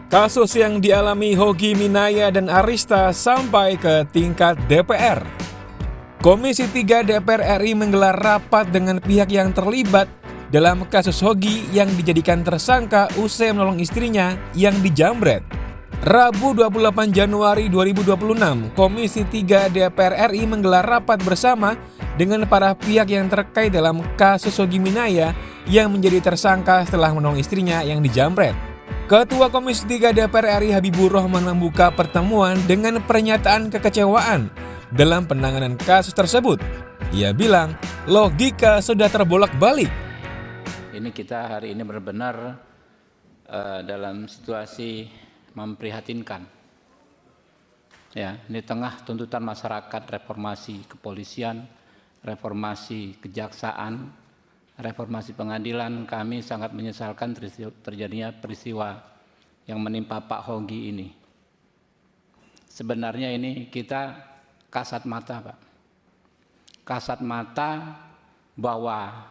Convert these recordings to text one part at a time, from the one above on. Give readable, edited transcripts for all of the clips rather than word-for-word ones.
Kasus yang dialami Hogi Minaya dan Arista sampai ke tingkat DPR. Komisi 3 DPR RI menggelar rapat dengan pihak yang terlibat dalam kasus Hogi yang dijadikan tersangka usai menolong istrinya yang dijambret. Rabu 28 Januari 2026, Komisi 3 DPR RI menggelar rapat bersama dengan para pihak yang terkait dalam kasus Hogi Minaya yang menjadi tersangka setelah menolong istrinya yang dijambret. Ketua Komisi 3 DPR RI Habibur Rahman membuka pertemuan dengan pernyataan kekecewaan dalam penanganan kasus tersebut. Ia bilang, logika sudah terbolak-balik. Ini kita hari ini benar-benar dalam situasi memprihatinkan. Ya, di tengah tuntutan masyarakat, reformasi kepolisian, reformasi kejaksaan, reformasi pengadilan, kami sangat menyesalkan terjadinya peristiwa yang menimpa Pak Hogi ini. Sebenarnya ini kita kasat mata, Pak. Kasat mata bahwa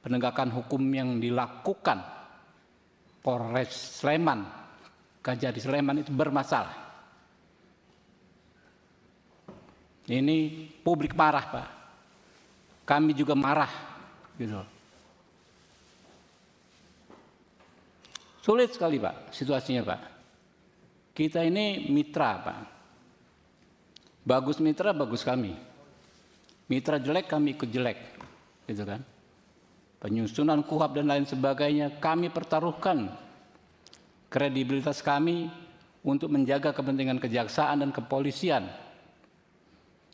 penegakan hukum yang dilakukan Polres Sleman, Kajari Sleman itu bermasalah. Ini publik marah, Pak. Kami juga marah. Gitu. Sulit sekali, Pak, situasinya, Pak. Kita ini mitra, Pak. Bagus mitra, bagus kami. Mitra jelek, kami ikut jelek. Gitu kan. Penyusunan KUHP dan lain sebagainya, kami pertaruhkan kredibilitas kami untuk menjaga kepentingan kejaksaan dan kepolisian.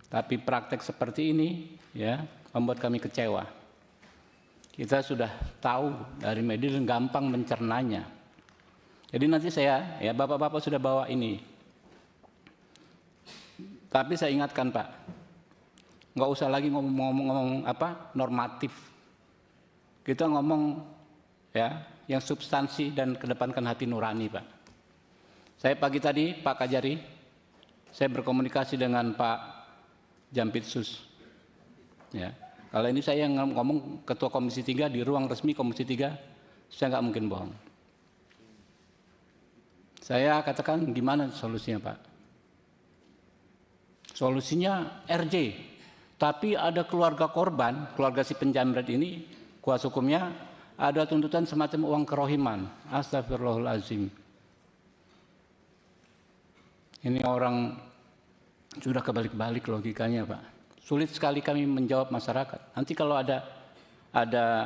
Tapi praktek seperti ini ya membuat kami kecewa. Kita sudah tahu dari media dan gampang mencernanya. Jadi nanti saya, ya bapak-bapak sudah bawa ini. Tapi saya ingatkan, Pak, nggak usah lagi ngomong apa normatif. Kita ngomong ya yang substansi dan kedepankan hati nurani, Pak. Saya pagi tadi, Pak Kajari, saya berkomunikasi dengan Pak Jampitsus. Ya. Kalau ini saya yang ngomong Ketua Komisi 3 di ruang resmi Komisi 3, saya nggak mungkin bohong. Saya katakan gimana solusinya, Pak? Solusinya RJ, tapi ada keluarga korban, keluarga si penjamret ini, kuasa hukumnya, ada tuntutan semacam uang kerohiman. Astagfirullahaladzim. Ini orang sudah kebalik-balik logikanya, Pak. Sulit sekali kami menjawab masyarakat. Nanti kalau ada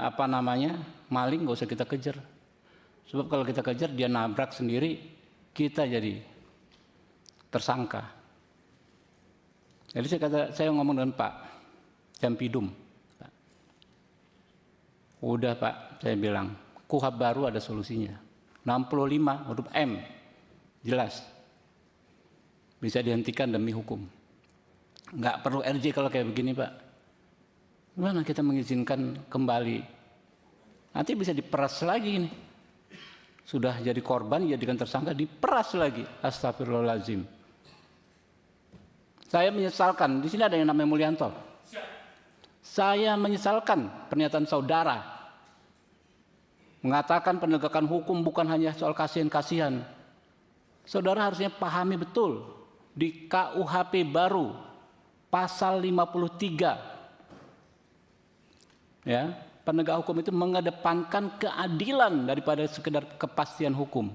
apa namanya maling, nggak usah kita kejar. Sebab kalau kita kejar dia nabrak sendiri, kita jadi tersangka. Jadi saya ngomong dengan Pak Jampidum. Pak. Udah, Pak, saya bilang KUHP baru ada solusinya. 65 huruf M jelas bisa dihentikan demi hukum. Nggak perlu RJ kalau kayak begini, Pak. Gimana kita mengizinkan kembali? Nanti bisa diperas lagi ini. Sudah jadi korban, jadikan tersangka, diperas lagi. Astagfirullahaladzim. Saya menyesalkan, di sini ada yang namanya Mulyanto. Saya menyesalkan pernyataan saudara. Mengatakan penegakan hukum bukan hanya soal kasihan-kasihan. Saudara harusnya pahami betul. Di KUHP baru, Pasal 53, ya, penegak hukum itu mengedepankan keadilan daripada sekedar kepastian hukum.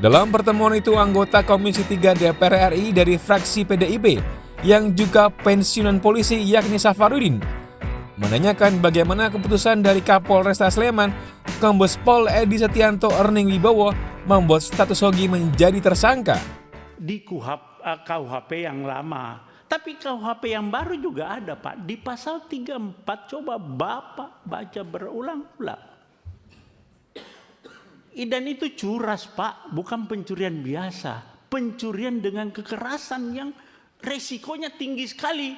Dalam pertemuan itu, anggota Komisi 3 DPR RI dari fraksi PDIP yang juga pensiunan polisi yakni Safarudin menanyakan bagaimana keputusan dari Kapolresta Sleman, Kombes Pol Edi Setianto Erning Wibowo membuat status Hogi menjadi tersangka. Di KUHP yang lama. Tapi KUHP yang baru juga ada, Pak. Di pasal 34 coba Bapak baca berulang-ulang. Dan itu curas, Pak, bukan pencurian biasa. Pencurian dengan kekerasan yang resikonya tinggi sekali.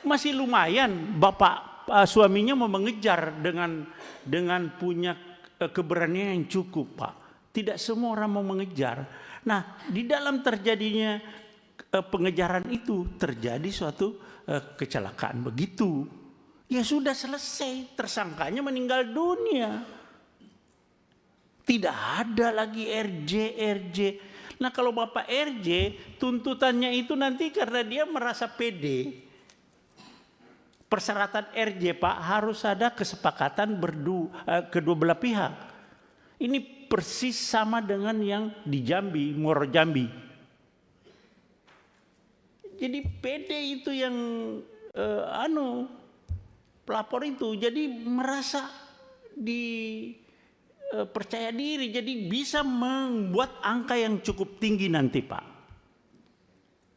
Masih lumayan Bapak suaminya mau mengejar dengan punya keberanian yang cukup, Pak. Tidak semua orang mau mengejar. Nah, di dalam terjadinya pengejaran itu terjadi suatu kecelakaan begitu. Ya sudah selesai, tersangkanya meninggal dunia. Tidak ada lagi RJ. Nah kalau Bapak RJ, tuntutannya itu nanti karena dia merasa pede. Persyaratan RJ Pak harus ada kesepakatan kedua belah pihak. Ini persis sama dengan yang di Jambi, Muaro Jambi. Jadi pede itu yang pelapor itu jadi merasa percaya diri, jadi bisa membuat angka yang cukup tinggi nanti Pak.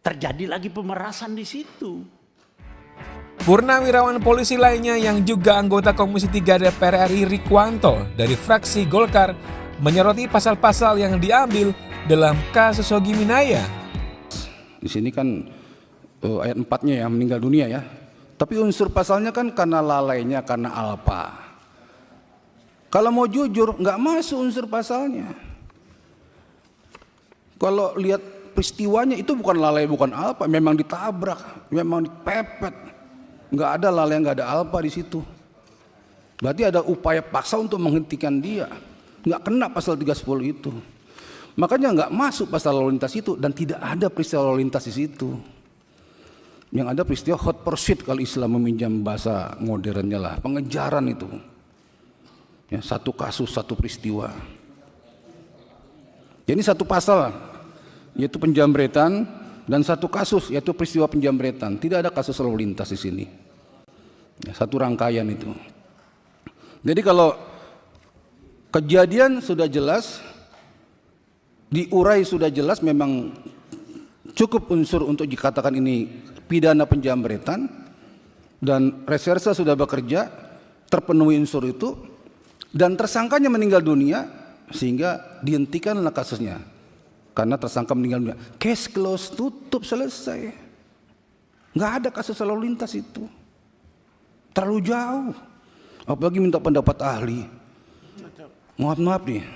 Terjadi lagi pemerasan di situ. Purnawirawan polisi lainnya yang juga anggota Komisi 3 DPR RI Rikwanto dari fraksi Golkar menyoroti pasal-pasal yang diambil dalam kasus Hogi Minaya. Di sini kan ayat 4-nya ya, meninggal dunia ya. Tapi unsur pasalnya kan karena lalainya, karena alpa. Kalau mau jujur, nggak masuk unsur pasalnya. Kalau lihat peristiwanya itu bukan lalai, bukan alpa, memang ditabrak, memang dipepet. Nggak ada lalai, nggak ada alpa di situ. Berarti ada upaya paksa untuk menghentikan dia. Nggak kena pasal 310 itu. Makanya nggak masuk pasal lalu lintas itu dan tidak ada peristiwa lalu lintas di situ. Yang ada peristiwa hot pursuit kalau Islam meminjam bahasa modernnya lah, pengejaran itu. Ya, satu kasus, satu peristiwa. Jadi satu pasal yaitu penjambretan dan satu kasus yaitu peristiwa penjambretan. Tidak ada kasus lalu lintas di sini. Ya, satu rangkaian itu. Jadi kalau kejadian sudah jelas, diurai sudah jelas, memang cukup unsur untuk dikatakan ini pidana penjambretan dan reserse sudah bekerja, terpenuhi unsur itu. Dan tersangkanya meninggal dunia sehingga dihentikanlah kasusnya karena tersangka meninggal dunia. Case close, tutup, selesai. Nggak ada kasus lalu lintas itu. Terlalu jauh. Apalagi minta pendapat ahli. Maaf nih,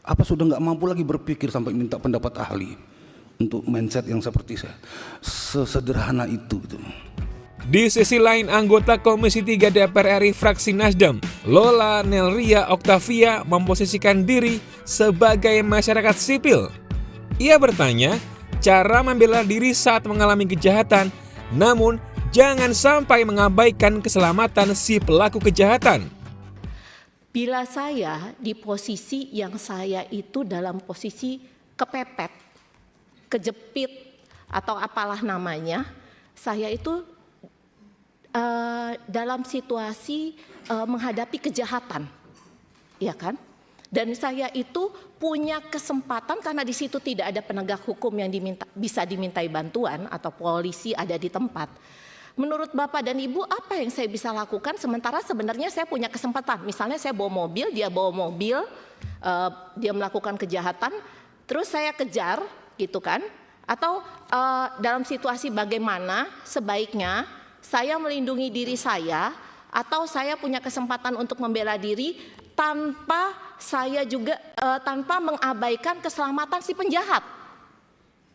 apa sudah nggak mampu lagi berpikir sampai minta pendapat ahli untuk mindset yang seperti saya, sesederhana itu gitu. Di sisi lain, anggota Komisi 3 DPR RI fraksi Nasdem, Lola Nelria Octavia memposisikan diri sebagai masyarakat sipil. Ia bertanya, cara membela diri saat mengalami kejahatan, namun jangan sampai mengabaikan keselamatan si pelaku kejahatan. Bila saya di posisi yang saya itu dalam posisi kepepet, kejepit, atau apalah namanya, saya itu dalam situasi menghadapi kejahatan, ya kan? Dan saya itu punya kesempatan karena di situ tidak ada penegak hukum yang bisa dimintai bantuan atau polisi ada di tempat. Menurut Bapak dan Ibu, apa yang saya bisa lakukan sementara sebenarnya saya punya kesempatan? Misalnya saya bawa mobil, dia bawa mobil, dia melakukan kejahatan, terus saya kejar, gitu kan? Atau dalam situasi bagaimana sebaiknya saya melindungi diri saya atau saya punya kesempatan untuk membela diri tanpa saya juga tanpa mengabaikan keselamatan si penjahat.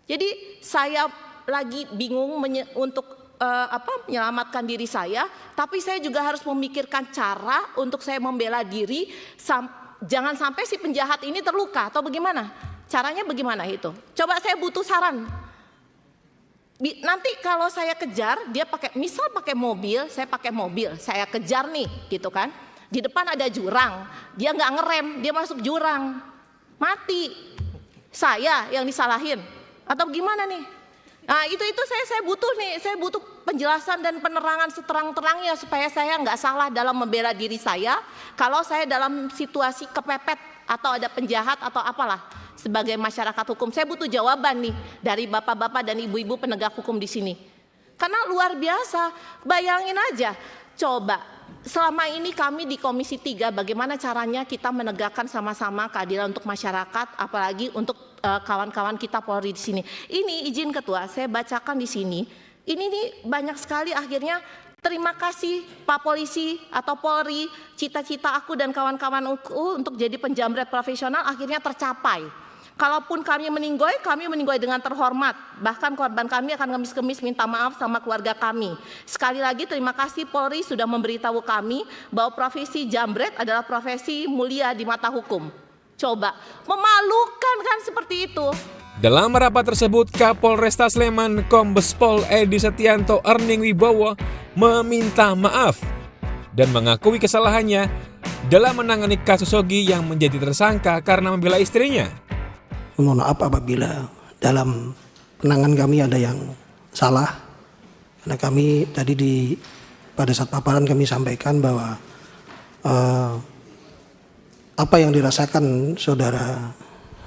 Jadi saya lagi bingung untuk menyelamatkan diri saya, tapi saya juga harus memikirkan cara untuk saya membela diri jangan sampai si penjahat ini terluka atau bagaimana? Caranya bagaimana itu? Coba saya butuh saran. Nanti kalau saya kejar, dia misal pakai mobil, saya kejar nih, gitu kan. Di depan ada jurang, dia nggak ngerem, dia masuk jurang, mati. Saya yang disalahin, atau gimana nih? Nah itu saya butuh penjelasan dan penerangan seterang-terangnya supaya saya nggak salah dalam membela diri saya. Kalau saya dalam situasi kepepet atau ada penjahat atau apalah. Sebagai masyarakat hukum, saya butuh jawaban nih dari bapak-bapak dan ibu-ibu penegak hukum di sini. Karena luar biasa, bayangin aja, coba selama ini kami di Komisi 3 bagaimana caranya kita menegakkan sama-sama keadilan untuk masyarakat, apalagi untuk kawan-kawan kita Polri di sini. Ini izin Ketua, saya bacakan di sini. Ini nih banyak sekali akhirnya. Terima kasih Pak Polisi atau Polri, cita-cita aku dan kawan-kawanku untuk jadi penjamret profesional akhirnya tercapai. Kalaupun kami meninggoy dengan terhormat. Bahkan korban kami akan ngemis-kemis minta maaf sama keluarga kami. Sekali lagi terima kasih Polri sudah memberitahu kami bahwa profesi jambret adalah profesi mulia di mata hukum. Coba, memalukan kan seperti itu. Dalam rapat tersebut, Kapolresta Sleman Kombes Pol Edi Setianto Erning Wibowo meminta maaf dan mengakui kesalahannya dalam menangani kasus Hogi yang menjadi tersangka karena membela istrinya. Mohon maaf apabila dalam penanganan kami ada yang salah. Karena kami tadi pada saat paparan kami sampaikan bahwa apa yang dirasakan saudara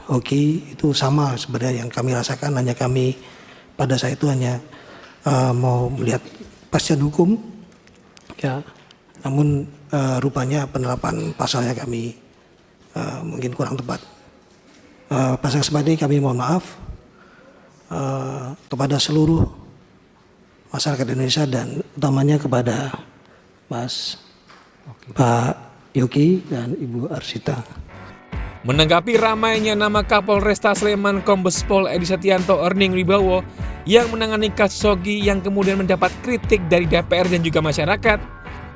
Hoki itu sama sebenarnya yang kami rasakan, hanya kami pada saat itu hanya mau melihat kepastian hukum, ya. Namun rupanya penerapan pasalnya kami mungkin kurang tepat. Pada kesempatan ini kami mohon maaf kepada seluruh masyarakat Indonesia dan utamanya kepada Pak Yogi dan Ibu Arsita. Menanggapi ramainya nama Kapolresta Sleman Kombes Pol Edi Setianto Erning Wibowo yang menangani kasus Hogi yang kemudian mendapat kritik dari DPR dan juga masyarakat,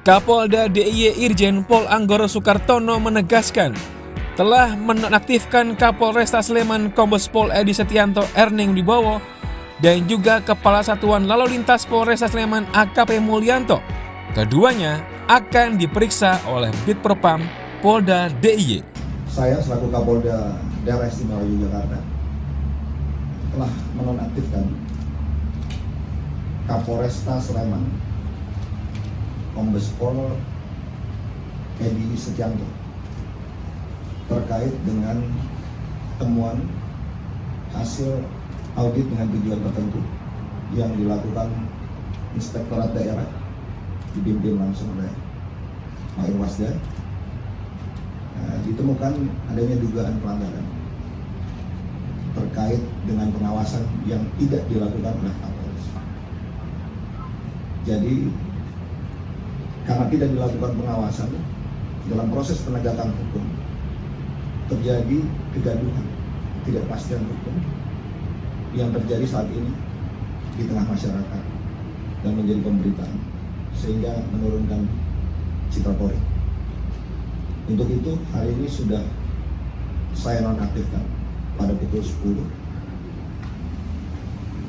Kapolda DIY Irjen Pol Anggoro Sukartono menegaskan telah menonaktifkan Kapolresta Sleman Kombes Pol Edi Setianto Erning Wibowo dan juga Kepala Satuan Lalu Lintas Polresta Sleman AKP Mulyanto. Keduanya akan diperiksa oleh Bitpropam Polda DIY. Saya selaku Kapolda Daerah Istimewa Yogyakarta telah menonaktifkan Kapolresta Sleman Kombes Pol Edi Setianto terkait dengan temuan hasil audit dengan tujuan tertentu yang dilakukan Inspektorat Daerah dipimpin langsung oleh Pak Irwasda. Ditemukan adanya dugaan pelanggaran terkait dengan pengawasan yang tidak dilakukan oleh Kapolres. Jadi karena tidak dilakukan pengawasan dalam proses penegakan hukum terjadi kegaduhan, ketidakpastian hukum yang terjadi saat ini di tengah masyarakat dan menjadi pemberitaan sehingga menurunkan citra Polri. Untuk itu hari ini sudah saya nonaktifkan pada pukul 10.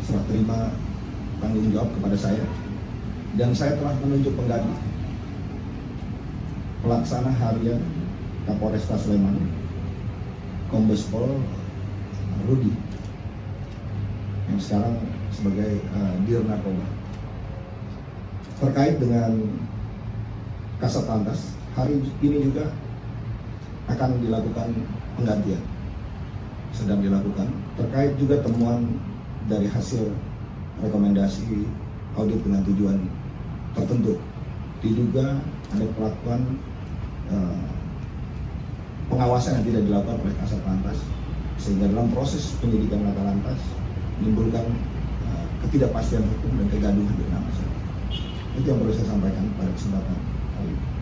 Serah terima tanggung jawab kepada saya dan saya telah menunjuk pengganti pelaksana harian Kapolresta Sleman Kombes Pol Rudi yang sekarang sebagai Dir Narkoba. Terkait dengan Kasat Lantas, hari ini juga akan dilakukan penggantian, sedang dilakukan terkait juga temuan dari hasil rekomendasi audit dengan tujuan tertentu. Diduga ada pelakuan pengawasan yang tidak dilakukan oleh Kasat Lantas sehingga dalam proses penyidikan Laka Lantas menimbulkan ketidakpastian hukum dan kegaduhan di tengah masyarakat. Itu yang perlu saya sampaikan pada kesempatan kali ini.